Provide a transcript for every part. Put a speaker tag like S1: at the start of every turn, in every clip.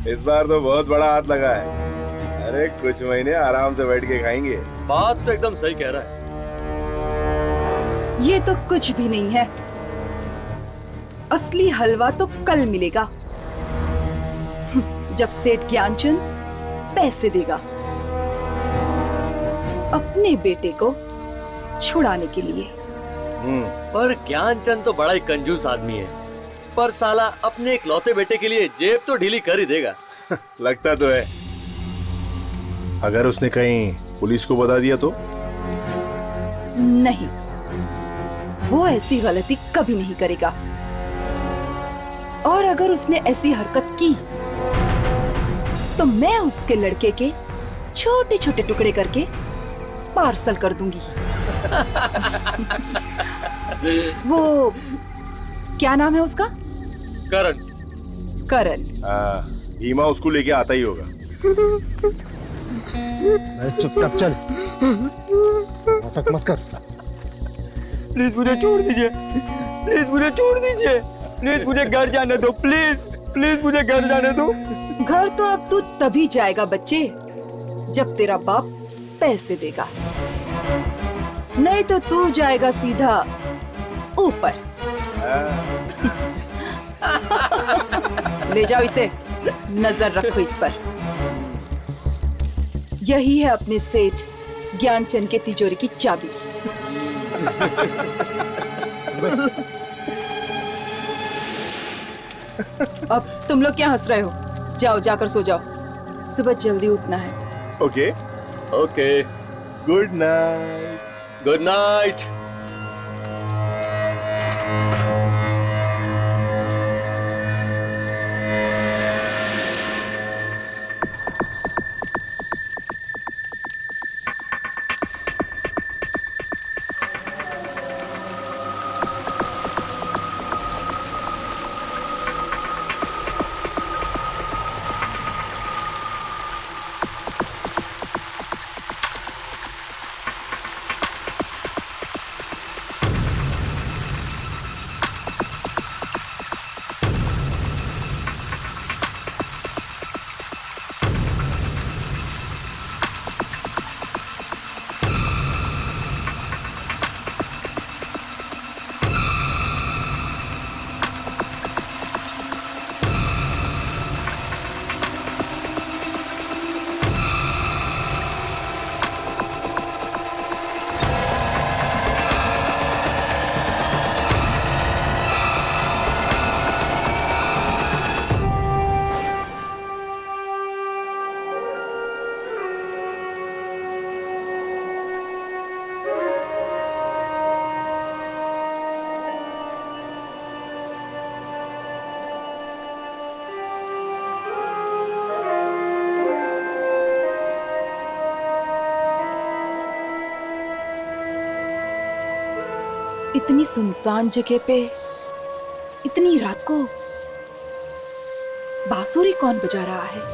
S1: इस बार तो बहुत बड़ा हाथ लगा है। अरे कुछ महीने आराम से बैठ के खाएंगे।
S2: बात तो एकदम सही कह रहा है।
S3: ये तो कुछ भी नहीं है। असली हलवा तो कल मिलेगा, जब सेठ ज्ञानचंद पैसे देगा अपने बेटे को छुड़ाने के लिए।
S2: पर ज्ञानचंद तो बड़ा ही कंजूस आदमी है, पर साला अपने इकलौते बेटे के लिए जेब तो ढीली कर ही देगा।
S1: लगता तो है। अगर उसने कहीं पुलिस को बता दिया तो?
S3: नहीं, वो ऐसी गलती कभी नहीं करेगा। और अगर उसने ऐसी हरकत की तो मैं उसके लड़के के छोटे छोटे टुकड़े करके पार्सल कर दूंगी। वो क्या नाम है उसका?
S2: करण।
S3: करण।
S1: भीमा उसको लेके आता ही होगा।
S4: चुपचाप चल, नाटक मत कर।
S5: प्लीज मुझे छोड़ दीजिए, प्लीज मुझे छोड़ दीजिए, प्लीज मुझे घर जाने दो, प्लीज प्लीज मुझे घर जाने दो।
S3: घर तो अब तू तभी जाएगा बच्चे, जब तेरा बाप पैसे देगा, नहीं तो तू जाएगा सीधा ऊपर। ले जाओ इसे, नजर रखो इस पर। यही है अपने सेठ ज्ञानचंद के तिजोरी की चाबी। अब तुम लोग क्या हंस रहे हो? जाओ, जाकर सो जाओ, सुबह जल्दी उठना है।
S1: Okay
S2: okay,
S1: good night.
S2: Good night.
S3: इतनी सुनसान जगह पे इतनी रात को बांसुरी कौन बजा रहा है?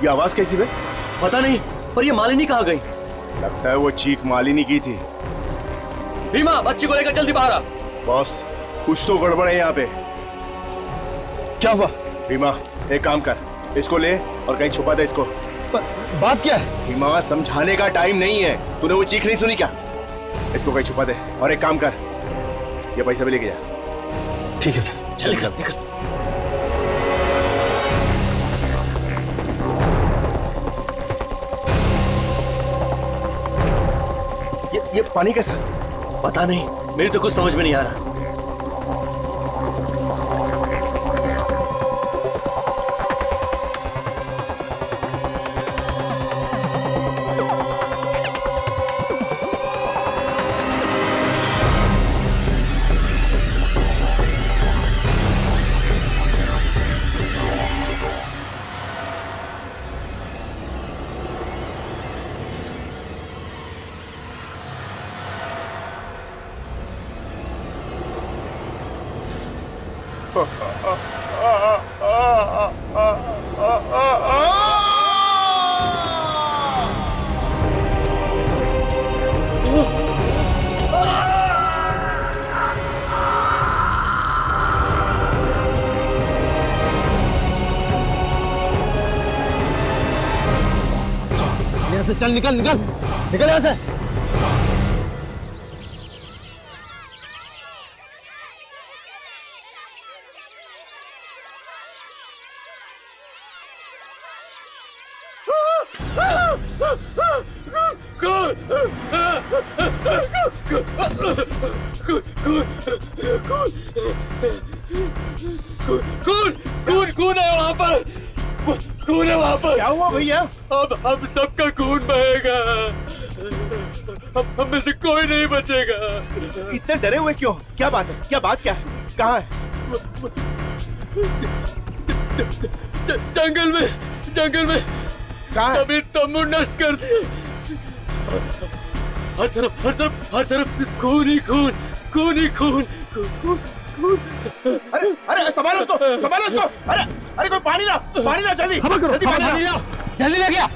S1: ये आवाज कैसी बे?
S2: पता नहीं, पर ये मालिनी कहाँ गई?
S1: लगता है वो चीख मालिनी की थी।
S2: भीमा, बच्ची को लेकर जल्दी बाहर आ।
S1: बॉस, कुछ तो गड़बड़ है यहाँ पे।
S4: क्या हुआ?
S1: भीमा, एक काम कर, इसको ले और कहीं छुपा दे इसको।
S4: पर बात क्या है?
S1: भीमा, समझाने का टाइम नहीं है। तूने वो चीख नहीं सुनी क्या? इसको कहीं छुपा दे और एक काम कर, ये पैसा भी लेके जा।
S4: ठीक है।
S2: चल निकल निकल।
S1: ये पानी कैसा?
S2: पता नहीं, मेरी तो कुछ समझ में नहीं आ रहा।
S4: यहाँ से चल, निकल निकल निकल यहाँ से।
S2: कौन है वहाँ पर? कौन है वहाँ पर?
S1: क्या हुआ भैया?
S2: अब हम सबका खून बहेगा। अब हम में से कोई नहीं बचेगा।
S1: इतने डरे हुए क्यों? क्या बात है? क्या बात क्या है? कहाँ है?
S2: जंगल में
S1: कहाँ है?
S2: सभी तम्बू नष्ट कर दिए। हर तरफ से खून ही खून।
S1: अरे संभालो उसको। अरे कोई पानी ला जल्दी। जल्दी पानी ला।
S5: जल्दी ले गया।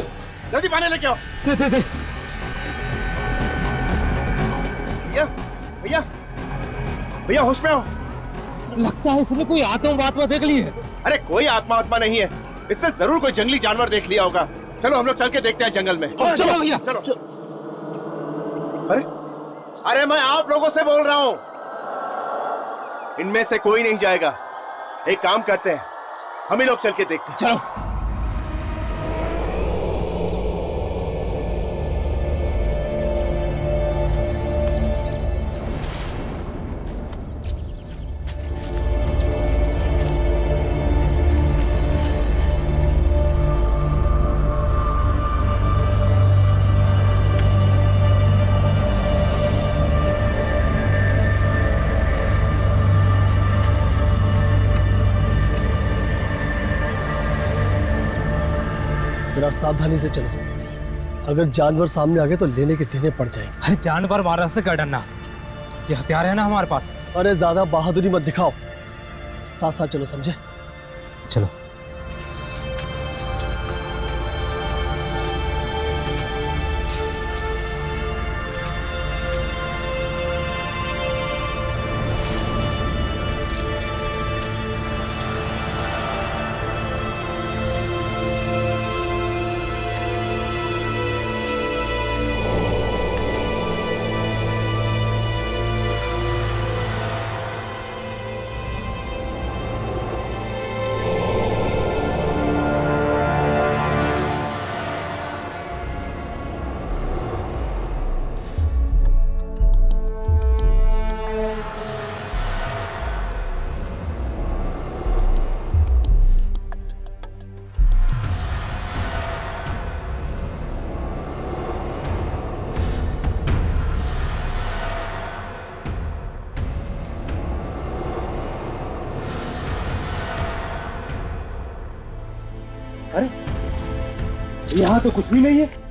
S1: जल्दी पानी लेके आओ।
S5: दे।
S1: भैया होश में आओ।
S5: लगता है इसने कोई आत्मा देख ली है।
S1: अरे कोई आत्मा नहीं है, इसने जरूर कोई जंगली जानवर देख लिया होगा। चलो हम लोग चल के देखते हैं जंगल में।
S5: चलो भैया।
S1: चलो। अरे मैं आप लोगों से बोल रहा हूं, इनमें से कोई नहीं जाएगा। एक काम करते हैं, हम ही लोग चल के देखते हैं।
S5: चलो।
S4: जरा सावधानी से चलो, अगर जानवर सामने आ गए तो लेने के देने पड़ जाएंगे।
S5: अरे जानवर मारा से कर डरना, ये हथियार है ना हमारे पास।
S4: अरे ज्यादा बहादुरी मत दिखाओ, साथ साथ चलो, समझे?
S5: चलो। यहाँ तो कुछ भी नहीं है।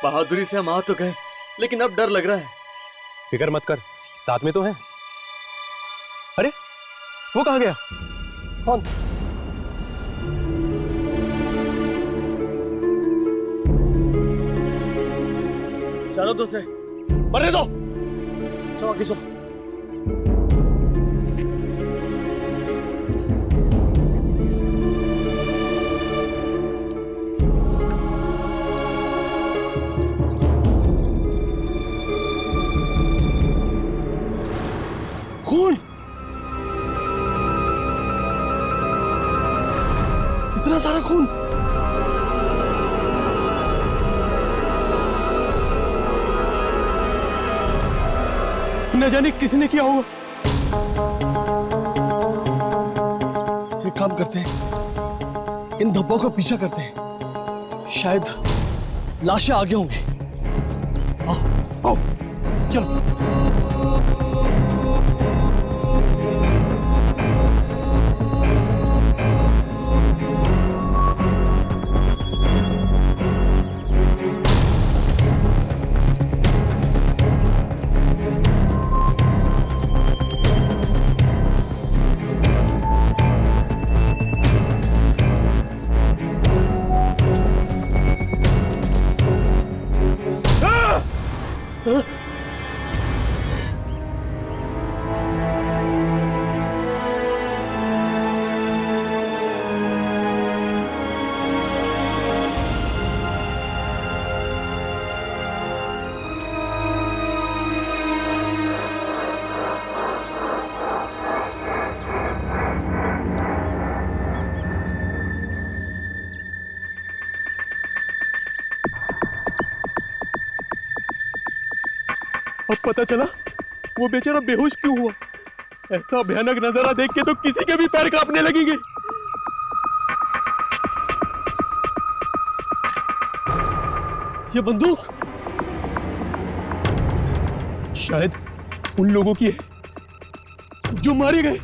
S2: बहादुरी से हम आ तो गए, लेकिन अब डर लग रहा है।
S6: फिक्र मत कर, साथ में तो हैं। अरे वो कहाँ गया?
S4: कौन?
S6: चलो तो से मरने दो।
S4: चलो आगे चलो। खून, इतना सारा खून।
S6: न जाने किसने किया होगा।
S4: एक काम करते हैं, इन धब्बों का पीछा करते हैं, शायद लाशें आगे होंगी। आओ आओ चलो।
S6: अब पता चला वो बेचारा बेहोश क्यों हुआ। ऐसा भयानक नजारा देख के तो किसी के भी पैर कांपने लगेंगे।
S4: ये बंदूक
S6: शायद उन लोगों की है जो मारे गए।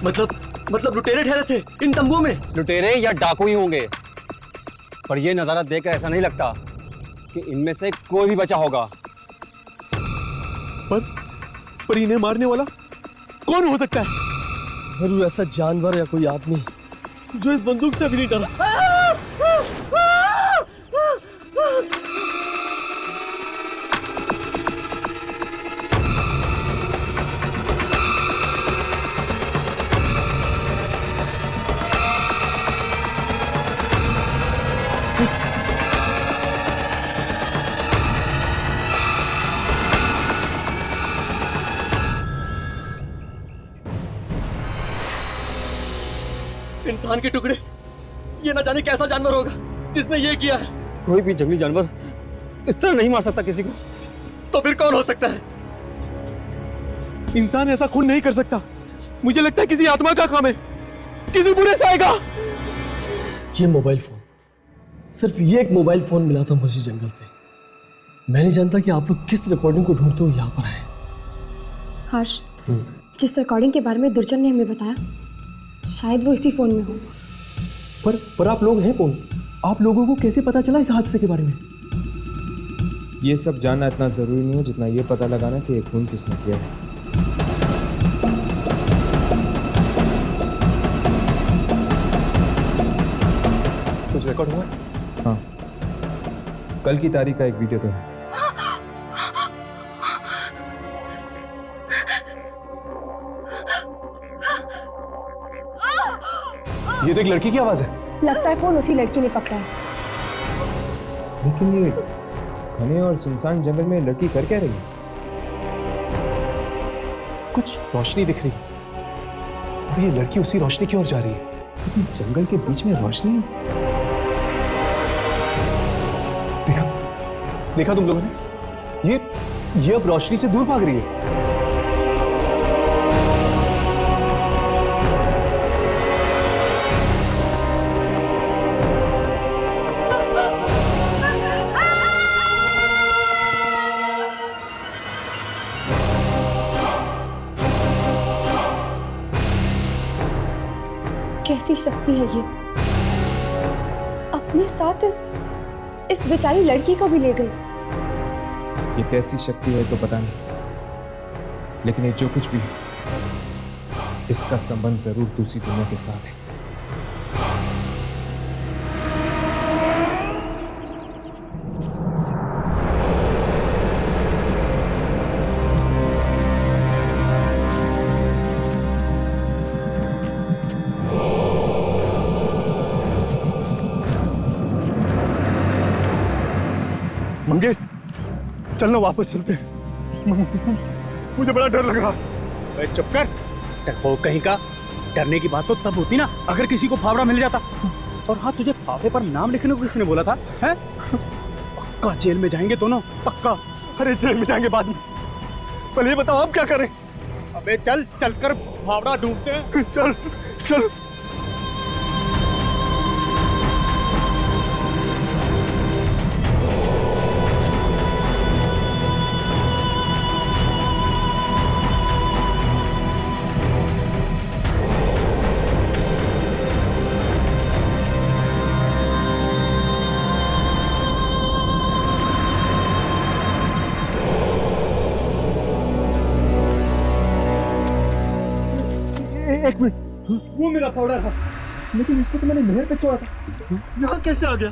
S2: मतलब लुटेरे ठहरे थे इन तंबुओं में।
S7: लुटेरे या डाकू ही होंगे, पर यह नजारा देखकर ऐसा नहीं लगता कि इनमें से कोई भी बचा होगा।
S6: पर इन्हें मारने वाला कौन हो सकता है?
S4: जरूर ऐसा जानवर या कोई आदमी जो इस बंदूक से अभी नहीं डरा।
S2: इंसान के टुकड़े, ये ना जाने कैसा जानवर होगा जिसने ये किया है।
S7: कोई भी जंगली जानवर इस तरह नहीं मार सकता किसी को।
S2: तो फिर कौन हो सकता है?
S6: इंसान ऐसा खून नहीं कर सकता। मुझे लगता है किसी आत्मा का काम है, किसी बुरे से आएगा।
S4: ये मोबाइल फोन, सिर्फ ये एक मोबाइल फोन मिला था मुझे जंगल से। मैं नहीं जानता कि आप लोग किस रिकॉर्डिंग को ढूंढते हो यहाँ पर आए।
S8: हर्ष, जिस रिकॉर्डिंग के बारे में दुर्जन ने हमें बताया, शायद वो इसी फोन में हो।
S6: पर आप लोग हैं कौन? आप लोगों को कैसे पता चला इस हादसे के बारे में?
S9: ये सब जानना इतना ज़रूरी नहीं है जितना ये पता लगाना कि ये खून किसने किया है।
S6: कुछ रिकॉर्ड हुआ?
S9: हाँ, कल की तारीख का एक वीडियो तो है।
S6: ये तो एक लड़की की आवाज है।
S8: लगता है फोन उसी लड़की ने पकड़ा है।
S9: लेकिन ये घने और सुनसान जंगल में लड़की कर क्या रही है?
S6: कुछ रोशनी दिख रही और ये लड़की उसी रोशनी की ओर जा रही है।
S9: लेकिन जंगल के बीच में रोशनी है।
S6: देखा तुम लोगों ने? ये अब रोशनी से दूर भाग रही है।
S8: कैसी शक्ति है ये? अपने साथ इस इस बेचारी लड़की को भी ले गई।
S9: ये कैसी शक्ति है तो पता नहीं, लेकिन ये जो कुछ भी है, इसका संबंध जरूर दूसरी दुनिया के साथ है।
S6: मंगेश, चलना वापस चलते हैं। मुझे बड़ा डर लग रहा।
S5: चुप कर, डरपोक कहीं का। डरने की बात तो तब होती ना अगर किसी को फावड़ा मिल जाता। और हाँ, तुझे फावड़े पर नाम लिखने को किसने बोला था? हैं? पक्का जेल में जाएंगे दोनों, पक्का।
S6: अरे जेल में जाएंगे बाद में, पहले ये बताओ आप क्या करें?
S5: अबे चल, चलकर फावड़ा ढूंढते हैं।
S6: चल चल। एक मिनट, वो मेरा फावड़ा था, लेकिन इसको तो मैंने नहर पे छोड़ा था। यहाँ कैसे आ गया?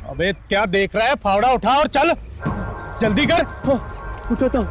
S5: अबे क्या देख रहा है? फावड़ा उठा और चल, जल्दी कर।
S6: उठाता हूँ।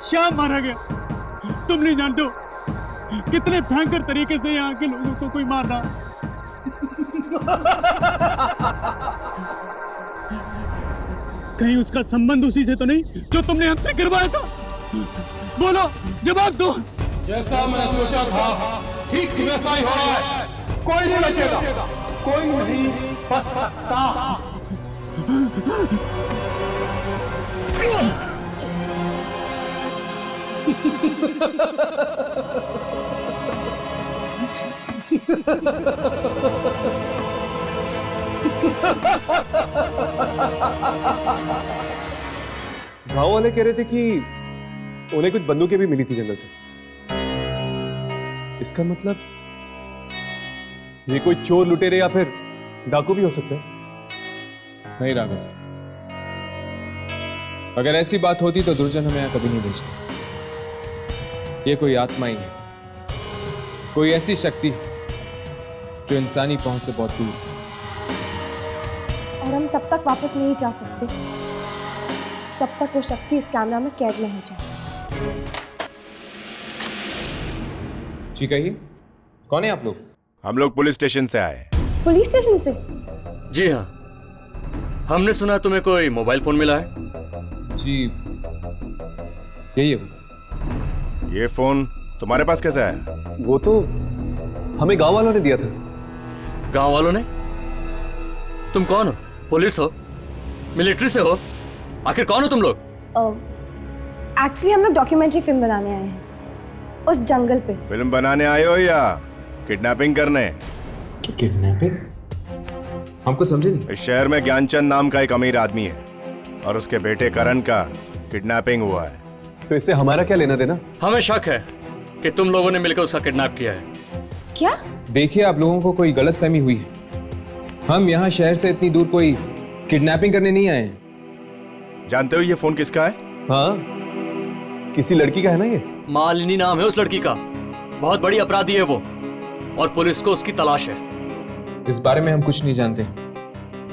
S5: श्याम मारा गया। तुम नहीं जानते हो कितने भयंकर तरीके से यहाँ के लोगों को कोई मार रहा। कहीं उसका संबंध उसी से तो नहीं जो तुमने हमसे गिरवाया था? बोलो, जवाब दो।
S10: जैसा मैं सोचा था ठीक वैसा ही हो रहा है। कोई नहीं बचेगा, कोई नहीं बच सकता।
S6: गांव वाले कह रहे थे कि उन्हें कुछ बंदूकें भी मिली थी जंगल से। इसका मतलब ये कोई चोर लुटेरे या फिर डाकू भी हो सकते हैं।
S9: नहीं राघव, अगर ऐसी बात होती तो दुर्जन हमें यहाँ कभी नहीं भेजता। ये कोई आत्मा ही है, कोई ऐसी शक्ति जो इंसानी पहुंच से बहुत दूर।
S8: और हम तब तक वापस नहीं जा सकते जब तक वो शक्ति इस कैमरा में कैद न हो जाए।
S9: जी कहिए, कौन है आप लोग?
S1: हम लोग पुलिस स्टेशन से आए।
S8: पुलिस स्टेशन से?
S2: जी हाँ, हमने सुना तुम्हें कोई मोबाइल फोन मिला है।
S9: जी यही है वो।
S1: ये फोन तुम्हारे पास कैसे आया?
S6: वो तो हमें गांव वालों ने दिया था।
S2: गांव वालों ने? तुम कौन हो? पुलिस हो? मिलिट्री से हो? आखिर कौन हो तुम लोग?
S8: एक्चुअली हम लोग डॉक्यूमेंट्री फिल्म बनाने आए हैं उस जंगल पे।
S1: फिल्म बनाने आए हो या किडनैपिंग करने?
S9: किडनैपिंग? हम कुछ समझे नहीं।
S1: इस शहर में ज्ञानचंद नाम का एक अमीर आदमी है और उसके बेटे करण का किडनैपिंग हुआ है।
S6: तो इससे हमारा क्या लेना देना?
S2: हमें शक है कि तुम लोगों ने मिलकर उसका किडनैप किया है।
S8: क्या?
S9: देखिए, आप लोगों को कोई गलतफहमी हुई है। हम यहाँ शहर से इतनी दूर कोई किडनैपिंग करने नहीं आए हैं।
S1: जानते हो ये फोन किसका है?
S6: हाँ, किसी लड़की का है ना ये।
S2: मालिनी नाम है उस लड़की का। बहुत बड़ी अपराधी है वो और पुलिस को उसकी तलाश है।
S9: इस बारे में हम कुछ नहीं जानते।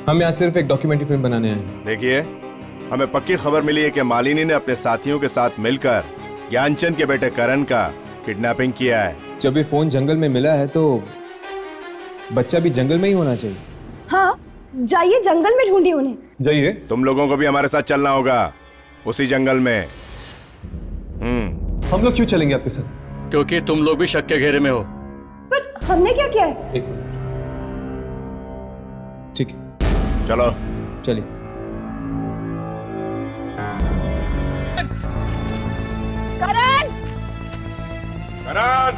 S9: हम यहाँ सिर्फ एक डॉक्यूमेंट्री फिल्म बनाने आए हैं।
S1: देखिए, हमें पक्की खबर मिली है कि मालिनी ने अपने साथियों के साथ मिलकर ज्ञानचंद के बेटे करण का किडनैपिंग किया है।
S9: जब ये फोन जंगल में मिला है तो बच्चा भी जंगल में ही होना चाहिए।
S8: हाँ, जाइए जंगल में ढूंढिए उन्हें।
S6: जाइए।
S1: तुम लोगों को भी हमारे साथ चलना होगा उसी जंगल में।
S6: हम लोग क्यों चलेंगे आपके साथ?
S2: क्योंकि तुम लोग भी शक के घेरे में हो।
S8: पर हमने क्या किया है?
S9: एक मिनट। ठीक है,
S1: चलो
S9: चलिए।
S3: करण!
S1: करण!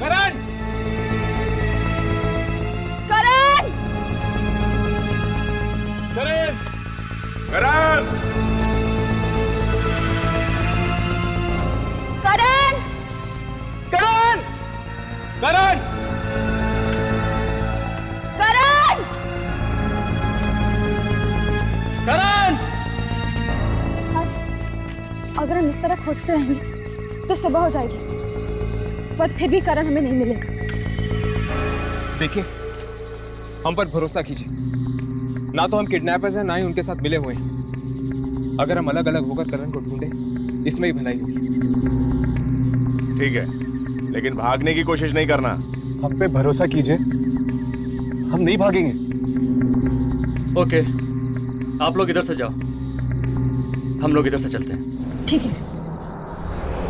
S3: करण!
S1: करण! करण!
S3: करण!
S1: करण! करण!
S3: करण!
S2: करण!
S8: अगर हम इस तरह खोजते रहेंगे तो सुबह हो जाएगी, पर फिर भी करण हमें नहीं मिलेगा।
S9: देखिए, हम पर भरोसा कीजिए। ना तो हम किडनैपर्स हैं, ना ही उनके साथ मिले हुए हैं। अगर हम अलग अलग होकर करण को ढूंढें, इसमें ही भलाई होगी।
S1: ठीक है, लेकिन भागने की कोशिश नहीं करना।
S6: हम पे भरोसा कीजिए, हम नहीं भागेंगे।
S2: ओके, आप लोग इधर से जाओ, हम लोग इधर से चलते हैं।
S8: ठीक है।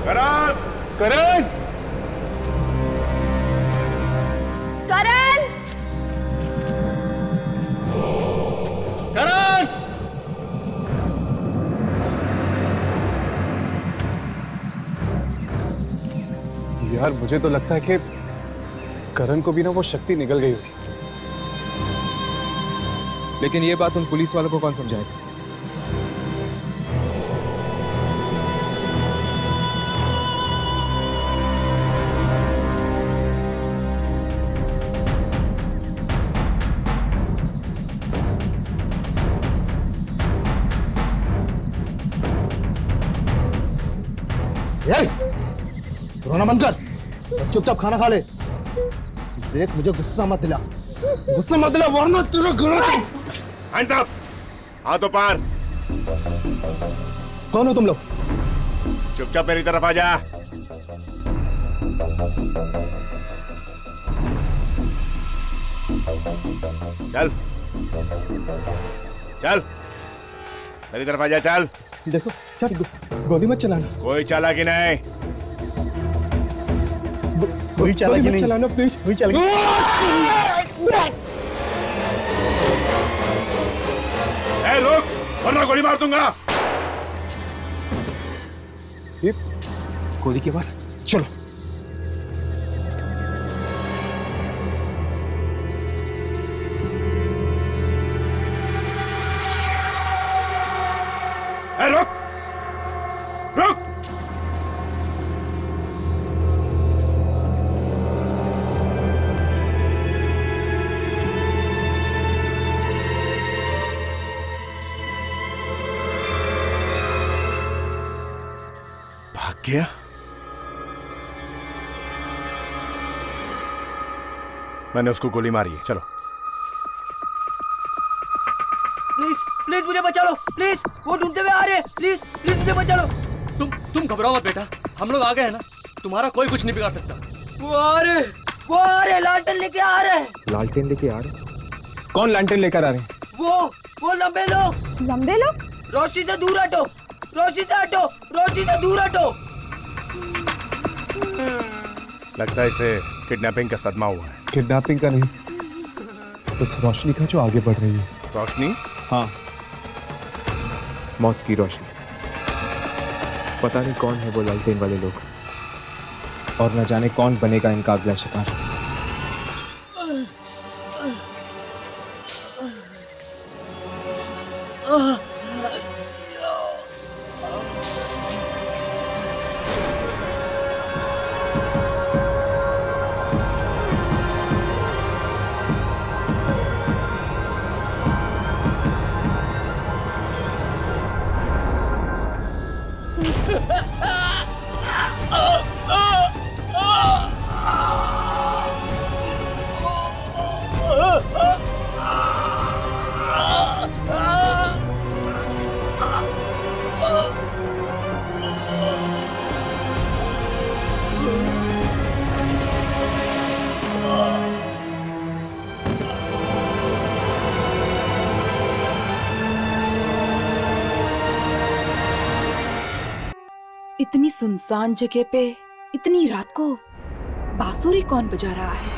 S1: करण!
S6: करण!
S3: करण!
S2: करण!
S6: यार, मुझे तो लगता है कि करण को भी ना वो शक्ति निकल गई होगी।
S9: लेकिन ये बात उन पुलिस वालों को कौन समझाएगा?
S4: रोना बंद कर, चुपचाप खाना खा ले। देख, मुझे गुस्सा मत दिला, वरना तेरा गला।
S1: Hands up! हाथों पार!
S4: कौन हो तुम लोग?
S1: चुपचाप मेरी तरफ आ जा। चल चल, मेरी तरफ आ जा। चल।
S4: देखो, गोली मत चलाना।
S1: कोई चालाकी नहीं।
S4: कोई चालाकी नहीं चलाना प्लीज। कोई चालाकी।
S1: ए लोग, वरना गोली मार दूंगा।
S4: गोली के पास चलो।
S1: ए रुक, रुक। भाग गया। मैंने उसको गोली मारी है। चलो।
S11: प्लीज प्लीज मुझे बचा लो, प्लीज। वो ढूंढते हुए आ रहे हैं, प्लीज प्लीज मुझे बचा लो।
S2: तुम घबराओ मत बेटा, हम लोग आ गए हैं ना। तुम्हारा कोई कुछ नहीं बिगाड़ सकता।
S11: वो आ रहे, लालटेन लेके आ रहे हैं।
S9: लालटेन लेके आ रहे? कौन लालटेन लेकर आ रहे हैं?
S11: वो लंबे लोग।
S8: लंबे लोग?
S11: रोशनी से दूर हटो, रोशनी से हटो, रोशनी से दूर हटो।
S1: लगता है इसे किडनैपिंग का सदमा हुआ है।
S6: किडनैपिंग का नहीं, उस रोशनी का जो आगे बढ़ रही है।
S1: रोशनी?
S9: हाँ, मौत की रोशनी। पता नहीं कौन है वो लालटेन वाले लोग, और न जाने कौन बनेगा इनका अगला शिकार।
S3: इतनी सुनसान जगह पे इतनी रात को बांसुरी कौन बजा रहा है?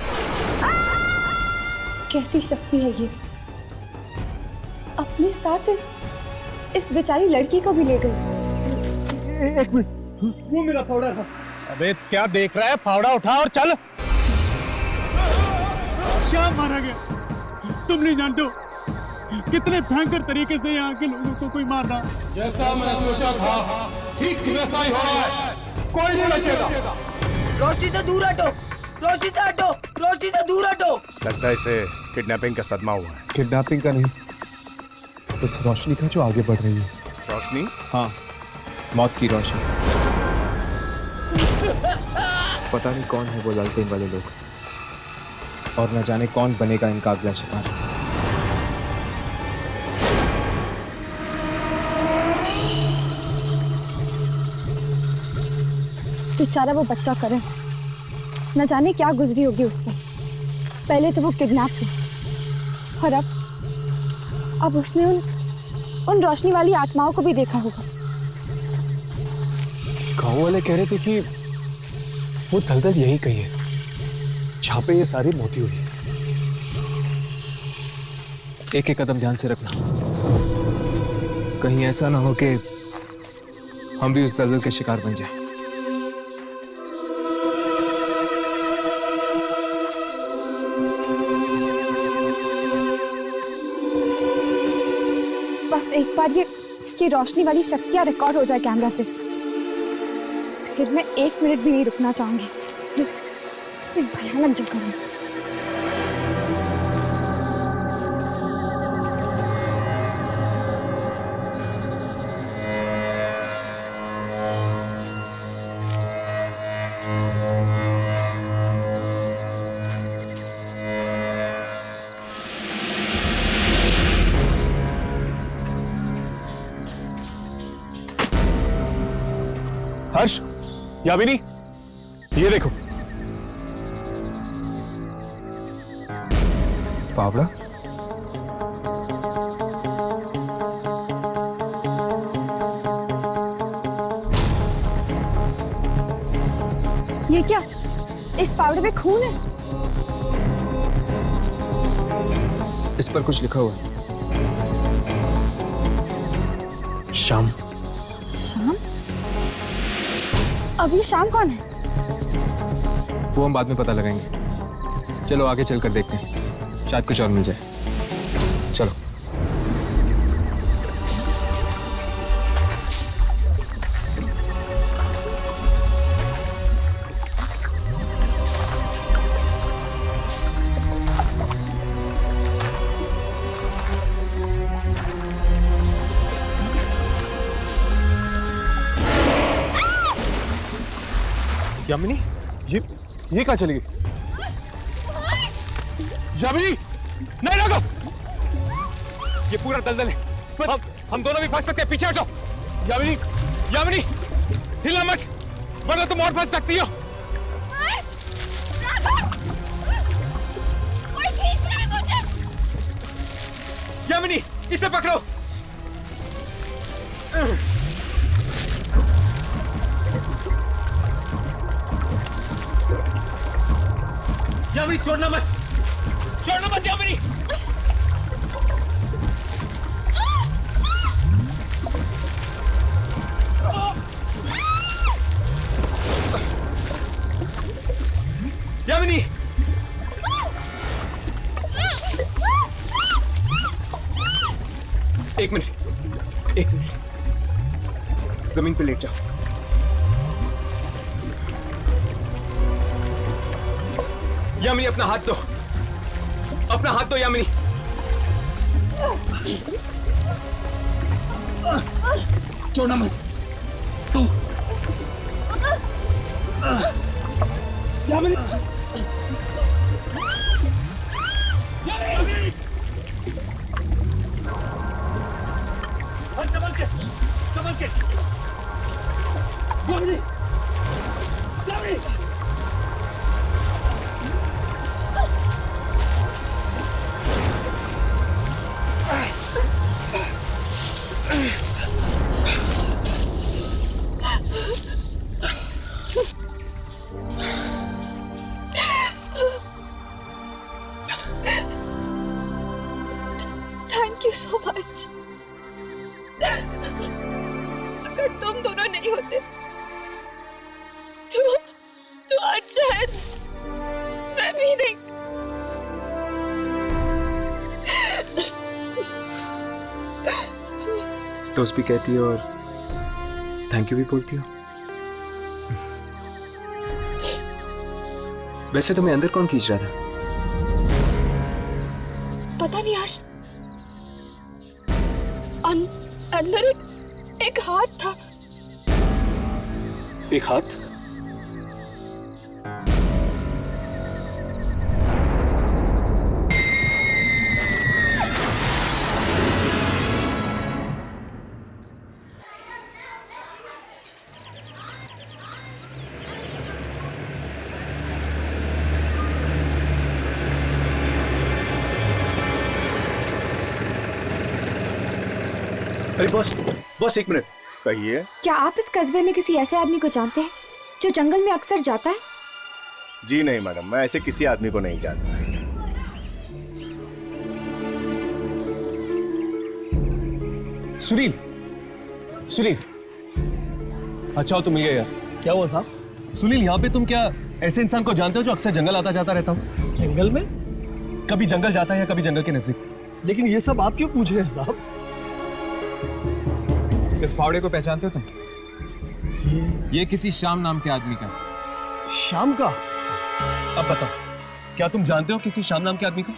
S8: कैसी शक्ति है ये, अपने साथ इस बेचारी लड़की को भी ले गई।
S5: एक मिनट, वो मेरा फावड़ा था। अबे क्या देख रहा है, फावड़ा उठा और चल। श्याम मारा गया। तुम नहीं जानते हो कितने भयंकर तरीके से यहाँ के लोगों को कोई मारना।
S10: जैसा मैं सोचा था ठीक वैसा ही हो रहा है, कोई नहीं बचेगा।
S11: रोशनी से दूर हटो, रोशनी से हटो, रोशनी से दूर हटो।
S1: लगता है इसे किडनैपिंग का सदमा हुआ है।
S9: किडनैपिंग का नहीं, उस रोशनी का जो आगे बढ़ रही है।
S1: रोशनी?
S9: हाँ, मौत की रोशनी। पता नहीं कौन है वो लालटेन वाले लोग, और न जाने कौन बनेगा इनका अगला शिकार।
S8: बेचारा वो बच्चा करण, न जाने क्या गुजरी होगी उस पर। पहले तो वो किडनैप हुई और अब उसने उन रोशनी वाली आत्माओं को भी देखा होगा।
S4: गांव वाले कह रहे थे कि वो दलदल यही कहीं है जहां पे ये सारी मौतें हुई।
S9: एक एक कदम ध्यान से रखना, कहीं ऐसा ना हो कि हम भी उस दलदल के शिकार बन जाएं।
S8: बस एक बार ये रोशनी वाली शक्तियां रिकॉर्ड हो जाए कैमरा पे, फिर मैं 1 मिनट भी नहीं रुकना चाहूंगी इस भयानक जगह में।
S4: हर्ष, यामिनी, ये देखो।
S9: फावड़ा?
S8: ये क्या, इस फावड़े में खून है?
S9: इस पर कुछ लिखा हुआ है।
S4: शाम।
S8: शाम? अब ये शाम कौन है?
S9: वो हम बाद में पता लगाएंगे। चलो आगे चलकर देखते हैं, शायद कुछ और मिल जाए। चलो।
S4: यामिनी, ये कहाँ चली गई? यामिनी, नहीं लगो। ये पूरा दलदल है, हम दोनों भी फंस सकते हैं। पीछे हटो। यामिनी, यामिनी, हिला मत, वरना तुम और फंस सकती हो।
S8: कोई खींच रहा है मुझे।
S4: यामिनी, इसे पकड़ो। यामिनी, छोड़ना मत, छोड़ना मत यामिनी। यामिनी, एक मिनट, जमीन पे लेट जाओ। यामिनी, अपना हाथ दो, अपना हाथ दो यामिनी। छोड़ना मत। यामिनी, यामिनी।
S8: so much. अगर तुम दोनों नहीं होते तो आज शायद मैं भी नहीं।
S9: दोस्त भी कहती हो और थैंक यू भी बोलती हो। वैसे तुम्हें अंदर कौन खींच रहा था?
S8: पता नहीं हर्ष, अंदर एक हाथ था।
S4: एक हाथ?
S1: अरे बॉस एक मिनट, कहिए।
S8: क्या आप इस कस्बे में किसी ऐसे आदमी को जानते हैं जो जंगल में अक्सर जाता है?
S1: जी नहीं मैडम, मैं ऐसे किसी आदमी को नहीं जानता।
S4: सुनील, सुनील, अच्छा हो तुम मिल गए यार। क्या हुआ साहब? सुनील, यहाँ पे तुम क्या ऐसे इंसान को जानते हो जो अक्सर जंगल आता जाता रहता हूँ? जंगल में? कभी जंगल जाता है या कभी जंगल के नजदीक। लेकिन ये सब आप क्यों पूछ रहे हैं साहब?
S9: इस फावड़े को पहचानते हो तुम? ये किसी श्याम नाम के आदमी का।
S4: श्याम का? अब बताओ, क्या तुम जानते हो किसी श्याम नाम के आदमी को?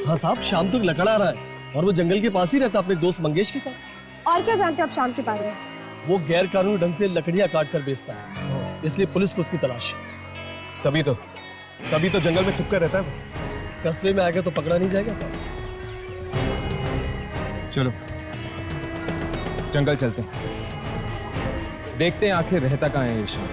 S4: हाँ साहब, शाम तो लकड़ा रहा है और वो जंगल के पास ही रहता अपने दोस्त मंगेश के साथ।
S8: और क्या जानते हो आप शाम के बारे में?
S4: वो गैर कानूनी ढंग से लकड़ियां काट कर बेचता है, इसलिए पुलिस को उसकी तलाश। तभी तो जंगल में छुपकर रहता है वो। कस्बे में आएगा तो पकड़ा नहीं जाएगा साहब।
S9: चलो जंगल चलते हैं, देखते हैं आखिर रहता कहाँ है ये श्याम।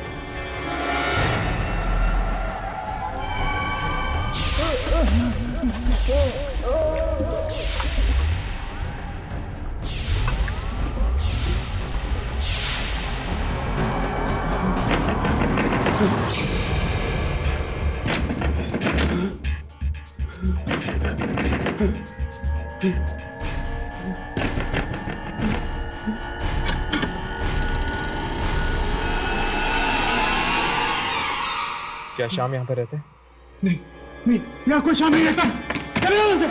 S9: क्या श्याम यहाँ पर रहते हैं?
S5: नहीं, यहाँ कोई श्याम नहीं रहता। चले जाओ यहाँ से।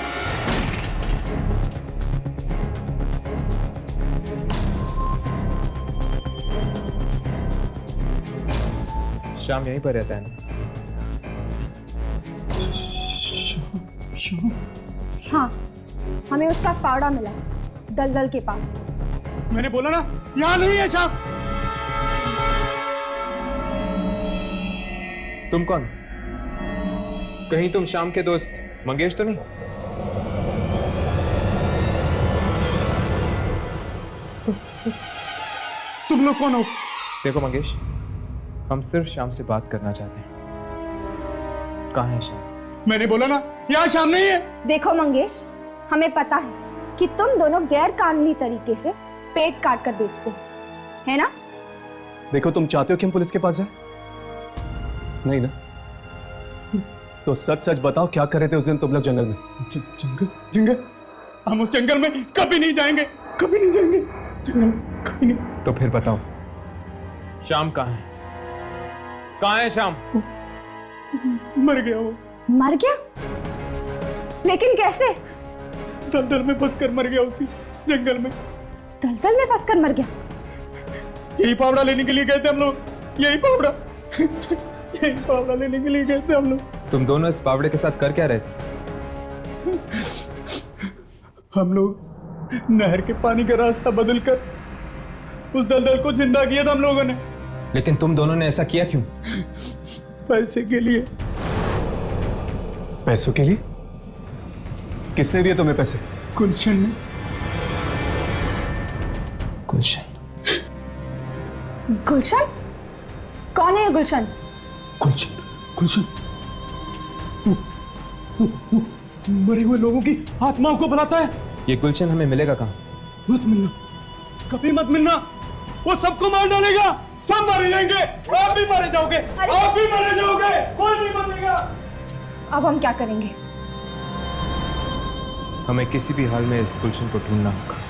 S9: श्याम यहीं पर रहता है ना?
S8: हाँ, हमें उसका फावड़ा मिला दलदल के पास।
S5: मैंने बोला ना, यहाँ नहीं है श्याम।
S9: तुम कौन? कहीं तुम श्याम के दोस्त मंगेश तो नहीं?
S5: तुम लोग कौन हो?
S9: देखो मंगेश, हम सिर्फ श्याम से बात करना चाहते हैं। कहाँ है श्याम?
S5: मैंने बोला ना, यहाँ श्याम नहीं है।
S8: देखो मंगेश, हमें पता है कि तुम दोनों गैर कानूनी तरीके से पेट काट कर बेचते हो, है ना?
S4: देखो, तुम चाहते हो कि हम पुलिस के पास जाएं? नहीं ना? तो सच सच बताओ, क्या कर रहे थे उस दिन तुम लोग जंगल में?
S5: जंगल? हम उस जंगल में कभी नहीं जाएंगे, कभी नहीं जाएंगे। जंगल कभी नहीं।
S9: तो फिर बताओ, श्याम कहाँ है? कहाँ है श्याम?
S5: मर गया वो।
S8: मर गया? लेकिन कैसे?
S5: दलदल में फंसकर मर गया, उसी जंगल में।
S8: दलदल में फंसकर मर गया?
S5: यही फावड़ा लेने के लिए गए थे हम लोग, यही फावड़ा लेने के लिए गए थे हम लोग।
S9: तुम दोनों इस बावड़े के साथ कर क्या रहे थे?
S5: हम लोग नहर के पानी का रास्ता बदलकर उस दलदल को जिंदा किया था हम लोगों ने।
S9: लेकिन तुम दोनों ने ऐसा किया क्यों?
S5: पैसे के लिए।
S4: पैसों के लिए? किसने दिए तुम्हें पैसे?
S5: गुलशन ने।
S9: गुलशन?
S8: गुलशन? कौन है ये गुलशन?
S5: गुलशन मरे हुए लोगों की आत्माओं को बुलाता है।
S9: ये गुलशन हमें मिलेगा कहाँ?
S5: मत मिलना, कभी मत मिलना। वो सबको मार डालेगा, सब मारे जाएंगे। आप भी मारे जाओगे, आप भी मारे जाओगे, कोई नहीं बचेगा।
S8: अब हम क्या करेंगे?
S9: हमें किसी भी हाल में इस गुलशन को ढूंढना होगा।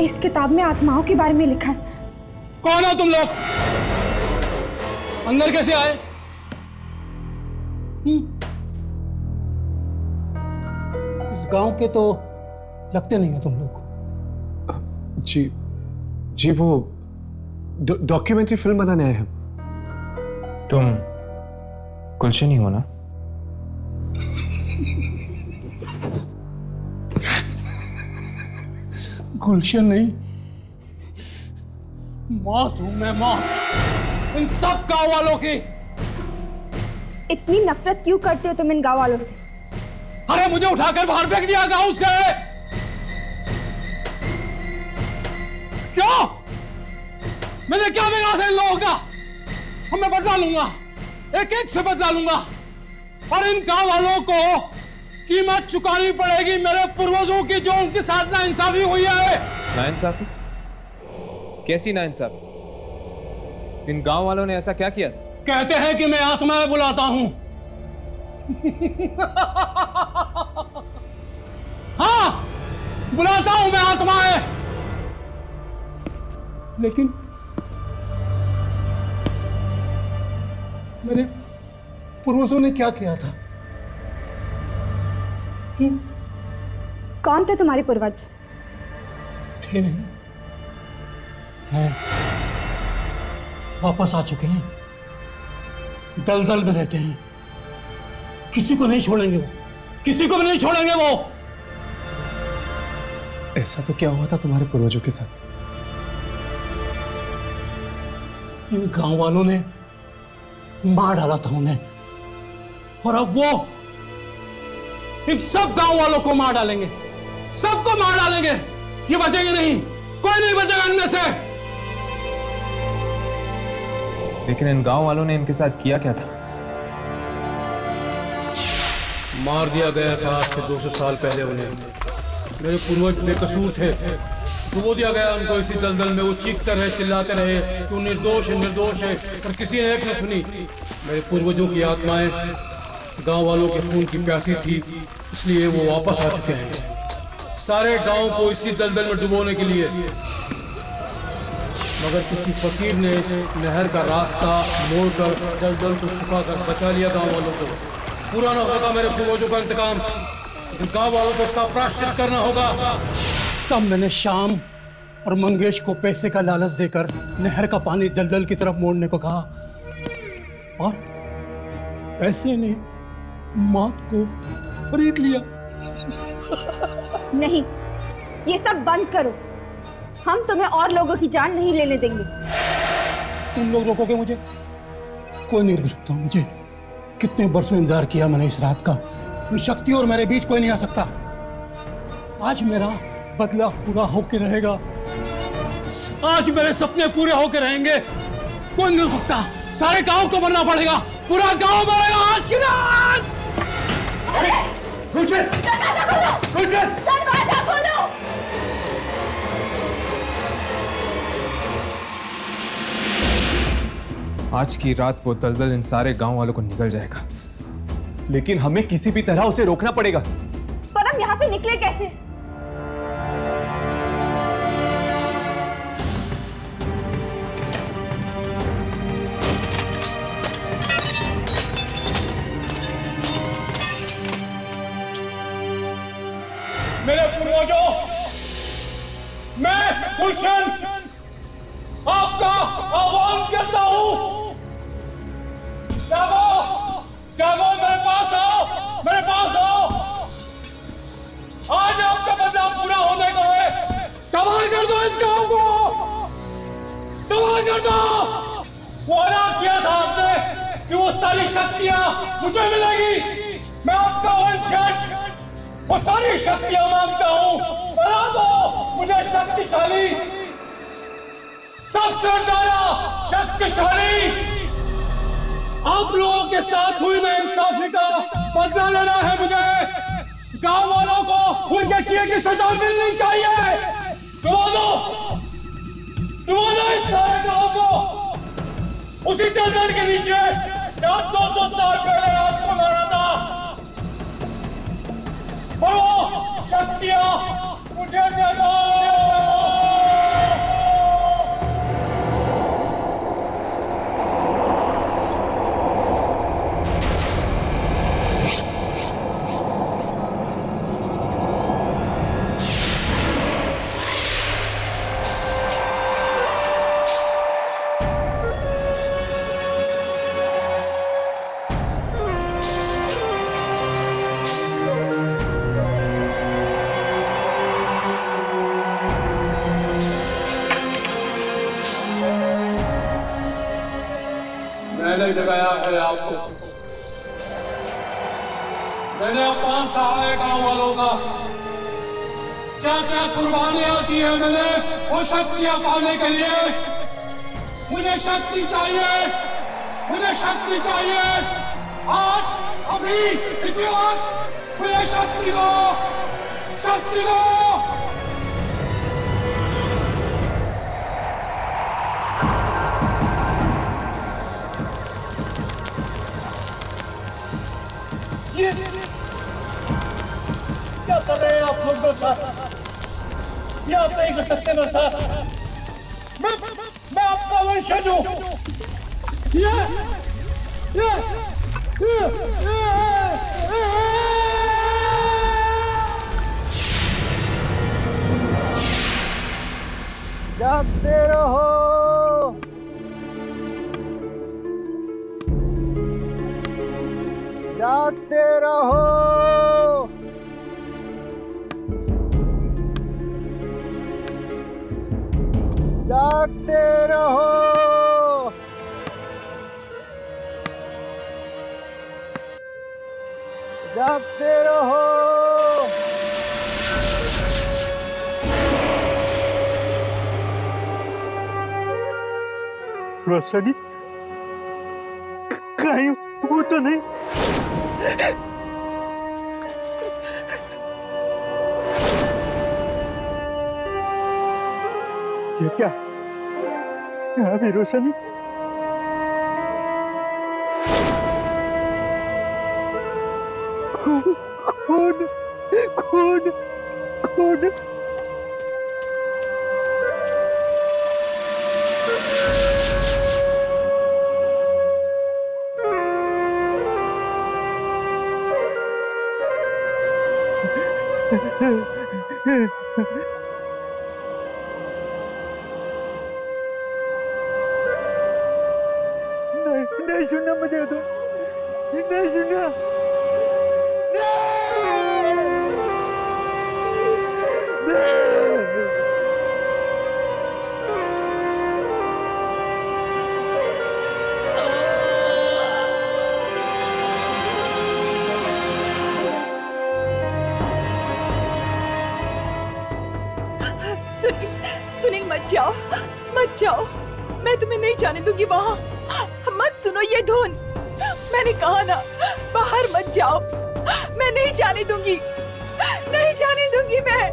S8: इस किताब में आत्माओं के बारे में लिखा है।
S10: कौन हो तुम लोग? अंदर कैसे आए? इस गांव के तो लगते नहीं हो तुम लोग।
S6: जी वो डॉक्यूमेंट्री फिल्म बनाने आए हैं।
S9: तुम गुलशन ही हो ना?
S10: गुलशन नहीं, मौत हूं मैं, मौत इन सब गांव वालों की।
S8: इतनी नफरत क्यों करते हो तुम इन गांव वालों से?
S10: अरे मुझे उठाकर बाहर फेंक दिया गांव से। क्यों? मैंने क्या बिगाड़ा था इन लोगों का? मैं बदला लूंगा, एक एक से बदला लूंगा, और इन गांव वालों को कीमत चुकानी पड़ेगी मेरे पूर्वजों की, जो उनके साथ नाइंसाफी हुई है।
S9: नाइंसाफी? कैसी नाइंसाफी? इन गांव वालों ने ऐसा क्या किया?
S10: कहते हैं कि मैं आत्माएं बुलाता हूं। हाँ, बुलाता हूं मैं आत्माएं। लेकिन मेरे पूर्वजों ने क्या किया था?
S8: कौन थे तुम्हारे पूर्वज?
S10: थे नहीं, हैं, वापस आ चुके हैं, दलदल में रहते हैं, किसी को नहीं छोड़ेंगे वो, किसी को भी नहीं छोड़ेंगे वो।
S6: ऐसा तो क्या हुआ था तुम्हारे पूर्वजों के साथ?
S10: इन गांव वालों ने मार डाला था उन्हें, और अब वो इन सब गांव वालों को मार डालेंगे, सबको मार डालेंगे। ये बचेंगे नहीं, कोई नहीं बचेगा इनमें से।
S9: लेकिन इन गांव वालों ने इनके साथ किया क्या था?
S10: मार दिया गया था आज से 200 साल पहले उन्हें। मेरे पूर्वज बेकसूर थे, डुबो दिया गया उनको इसी दलदल में। वो चीखते रहे, चिल्लाते रहे कि वो निर्दोष है, निर्दोष है, पर किसी ने एक न सुनी। मेरे पूर्वजों की आत्माएं गांव वालों के खून की प्यासी थी, इसलिए वो वापस आ चुके हैं सारे गांव को इसी दलदल में डुबोने के लिए। मगर किसी फकीर ने नहर का रास्ता मोड़कर दलदल को सुखाकर बचा लिया गांव वालों को। पूरा न होगा मेरे पूर्वजों का इंतकाम, लेकिन गांव वालों को इसका प्रायश्चित करना होगा। तब मैंने श्याम और मंगेश को पैसे का लालच देकर नहर का पानी दलदल की तरफ मोड़ने को कहा, और पैसे ने मौत को खरीद लिया।
S8: नहीं, ये सब बंद करो। हम तुम्हें और लोगों की जान नहीं लेने देंगे।
S10: तुम लोग रोकोगे मुझे? कोई नहीं रोक सकता मुझे। कितने बरसों इंतजार किया मैंने इस रात का। शक्ति और मेरे बीच कोई नहीं आ सकता। आज मेरा बदला पूरा होके रहेगा, आज मेरे सपने पूरे होके रहेंगे। कोई नहीं रोक सकता, सारे गांव को मरना पड़ेगा, पूरा गांव मरेगा आज की रात।
S12: गुलशन! गुलशन! दरवाजा खोलो!
S9: आज की रात वो दलदल इन सारे गांव वालों को निकल जाएगा,
S6: लेकिन हमें किसी भी तरह उसे रोकना पड़ेगा।
S8: पर हम यहाँ से निकले कैसे?
S10: मेरे पूर्वजों, मैं गुलशन आपका आह्वान करता हूँ। जागो, जागो, मेरे पास आओ, मेरे पास आओ। आज आपका बदला पूरा होने को है। तबाह कर दो इस गांव को, तबाह कर दो। वादा किया था आपने कि वो सारी शक्तियां मुझे मिलेगी। मैं आपका वंशज वो सारी शक्तियां मांगता हूँ। बना दो मुझे शक्तिशाली, सबसे बड़ा शक्तिशाली। आप लोगों के साथ हुई नाइंसाफी का बदला लेना है मुझे। गांव वालों को उनके किए की सजा मिलनी चाहिए। डुबो दो इस सारे गांव को उसी दलदल के नीचे जहां 200 साल पहले आपको मारा था। और वो शक्तियां मुझे दे दो। मैंने जगाया है आपको। मैंने अपमान सहा है गांव वालों का। क्या क्या कुर्बानियां की है मैंने वो शक्तियां पाने के लिए। मुझे शक्ति चाहिए, मुझे शक्ति चाहिए। आज अभी इसी वक्त मुझे शक्ति दो, शक्ति दो। क्या कर रहे हैं आप लोग मेरे साथ? ये आप नहीं कर सकते मेरे साथ। मैं आपका वंशज हूँ।
S5: जागते रहो, जागते रहो, जागते रहो। जागते रहो। रोशनी कहीं वो तो नहीं। ये क्या? यहाँ भी रोशनी? खून खून खून खून। नहीं सुनना मुझे तो, नहीं सुनना।
S3: सुनील, सुनील मत जाओ, मत जाओ। मैं तुम्हें नहीं जाने दूंगी वहां। मत सुनो ये धुन। मैंने कहा ना, बाहर मत जाओ। मैं नहीं जाने दूंगी, नहीं जाने दूंगी मैं।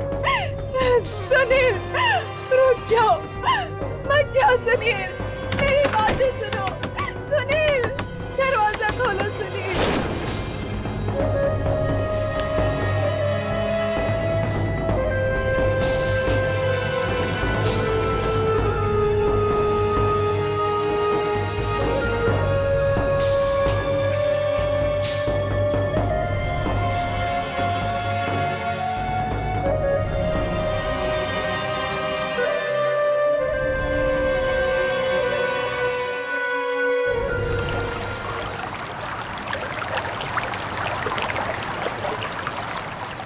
S3: सुनील, रुक जाओ, मत जाओ सुनील, मेरी बातें सुनो। सुनील, दरवाजा खोलो सुनील।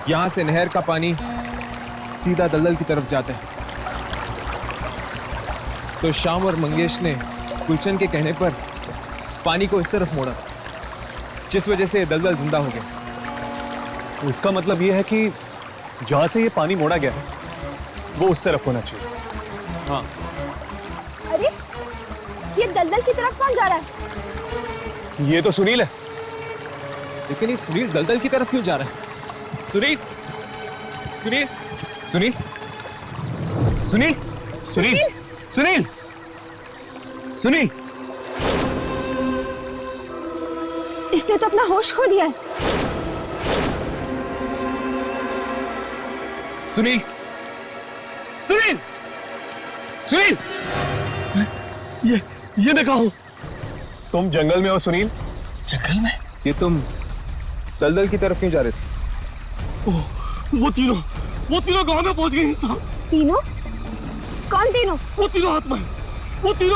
S9: यहां से नहर का पानी सीधा दलदल की तरफ जाता है। तो श्याम और मंगेश ने गुलशन के कहने पर पानी को इस तरफ मोड़ा, जिस वजह से दलदल जिंदा हो गया।
S6: तो इसका मतलब यह है कि जहां से ये पानी मोड़ा गया है वो उस तरफ होना चाहिए।
S9: हाँ।
S8: अरे ये दलदल की तरफ कौन जा रहा है?
S6: ये तो सुनील है।
S9: लेकिन ये सुनील दलदल की तरफ क्यों जा रहा है? सुनील, सुनील, सुनील, सुनील, सुनील, सुनील, सुनील।
S8: इसने तो अपना होश खो दिया है।
S9: सुनील, सुनील, सुनील।
S6: ये मैं कहा हूं। तुम जंगल में हो सुनील?
S4: जंगल में?
S9: ये तुम दलदल की तरफ क्यों जा रहे थे?
S4: वो तीनों गांव में पहुंच गए साहब।
S8: तीनों? कौन तीनों?
S4: वो तीनों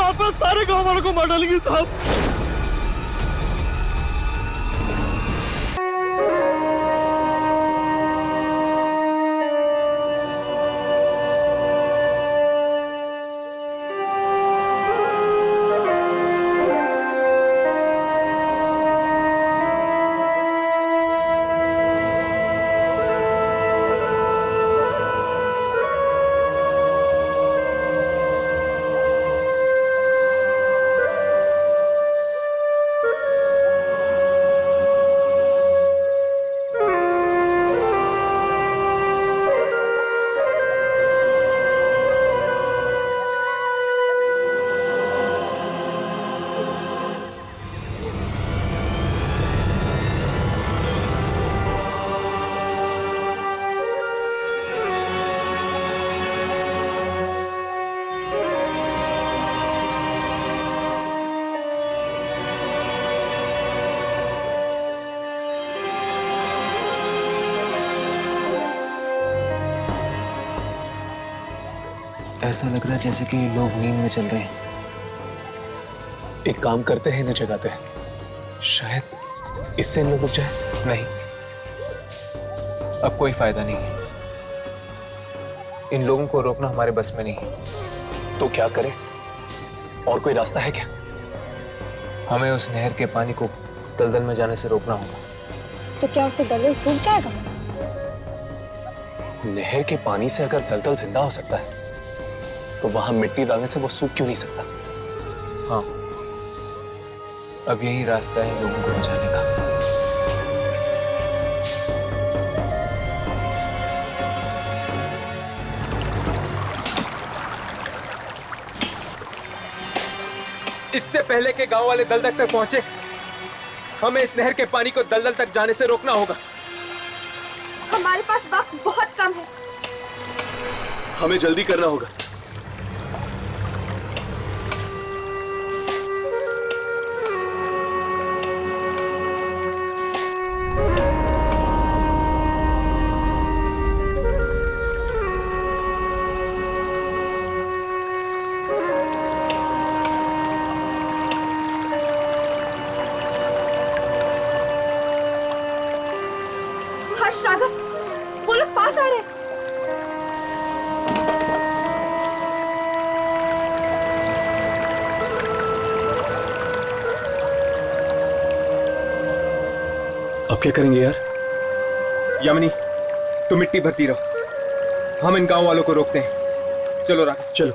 S4: आत्मा सारे गांव वालों को मार डालेंगे साहब।
S13: ऐसा लग रहा है जैसे कि लोग नींद में चल रहे हैं।
S6: एक काम करते हैं, इन्हें जगाते हैं, शायद इससे इन लोग उठ जाए।
S9: नहीं, अब कोई फायदा नहीं है। इन लोगों को रोकना हमारे बस में नहीं है।
S6: तो क्या करें? और कोई रास्ता है क्या?
S9: हमें उस नहर के पानी को दलदल में जाने से रोकना होगा।
S8: तो क्या उसे दलदल सूख जाएगा?
S6: नहर के पानी से अगर दलदल जिंदा हो सकता है तो वहां मिट्टी डालने से वो सूख क्यों नहीं सकता?
S9: हाँ, अब यही रास्ता है लोगों को बचाने का। इससे पहले के गांव वाले दलदल तक पहुंचे, हमें इस नहर के पानी को दलदल तक जाने से रोकना होगा।
S8: हमारे पास वक्त बहुत कम है।
S1: हमें जल्दी करना होगा।
S8: हर्ष, राघव, वो लोग पास आ रहे हैं।
S6: अब क्या करेंगे यार?
S9: यामिनी, तुम मिट्टी भरती रहो, हम इन गांव वालों को रोकते हैं। चलो राघव,
S6: चलो।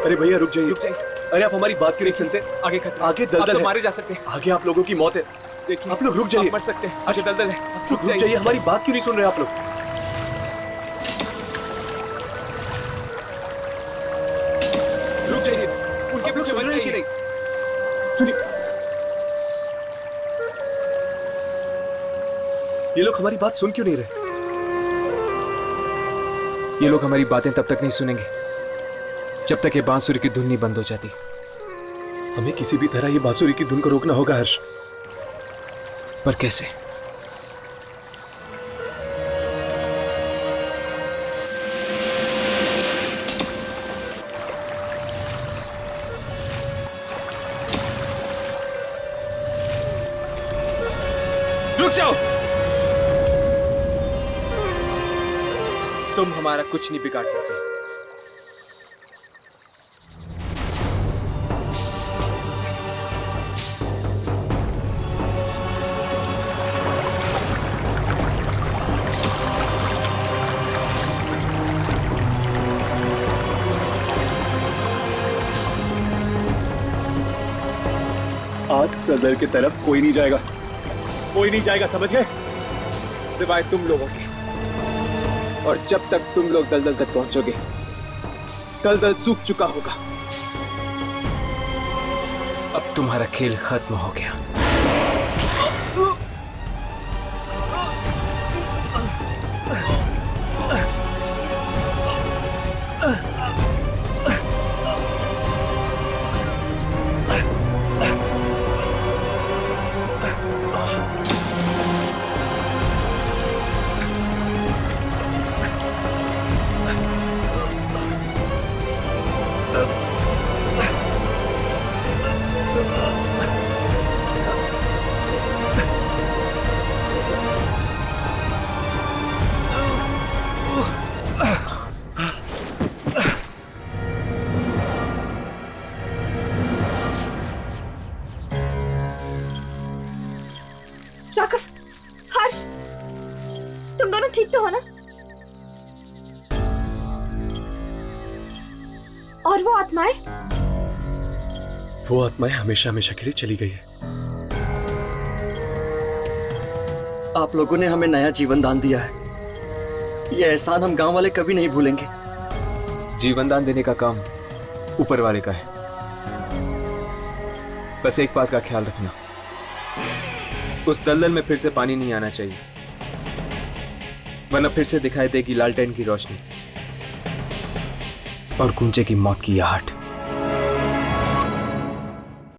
S1: अरे भैया रुक जाइए, अरे आप हमारी बात क्यों नहीं सुनते? आगे दलदल है,
S9: मारे जा सकते हैं।
S1: आगे आप लोगों की मौत है।
S9: देखिए,
S1: आप लोग रुक जाइए,
S9: मर सकते हैं। अच्छा दलदल है,
S1: रुक जाइए, हमारी बात क्यों नहीं सुन रहे आप लोग? रुक जाइए, उनके पीछे सुन रहे हैं कि नहीं? सुनिए, ये लोग हमारी बात सुन क्यों नहीं रहे?
S9: ये लोग हमारी बातें तब तक नहीं सुनेंगे जब तक ये बांसुरी की धुन नहीं बंद हो जाती।
S1: हमें किसी भी तरह ये बांसुरी की धुन को रोकना होगा हर्ष।
S9: पर कैसे? रुक जाओ! तुम हमारा कुछ नहीं बिगाड़ सकते।
S1: आज दलदल की तरफ कोई नहीं जाएगा, कोई नहीं जाएगा, समझ गए?
S9: सिवाय तुम लोगों के। और जब तक तुम लोग दलदल तक पहुंचोगे, दलदल सूख चुका होगा। अब तुम्हारा खेल खत्म हो गया।
S8: राघव, हर्ष, तुम दोनों ठीक तो हो ना? और वो आत्माएं?
S1: वो आत्माएं हमेशा हमेशा के लिए चली गई है।
S2: आप लोगों ने हमें नया जीवन दान दिया है। ये एहसान हम गांव वाले कभी नहीं भूलेंगे।
S9: जीवन दान देने का काम ऊपर वाले का है। बस एक बात का ख्याल रखना, उस दलदल में फिर से पानी नहीं आना चाहिए, वरना फिर से दिखाई देगी लालटेन की रोशनी और गूंजे की मौत की आहट।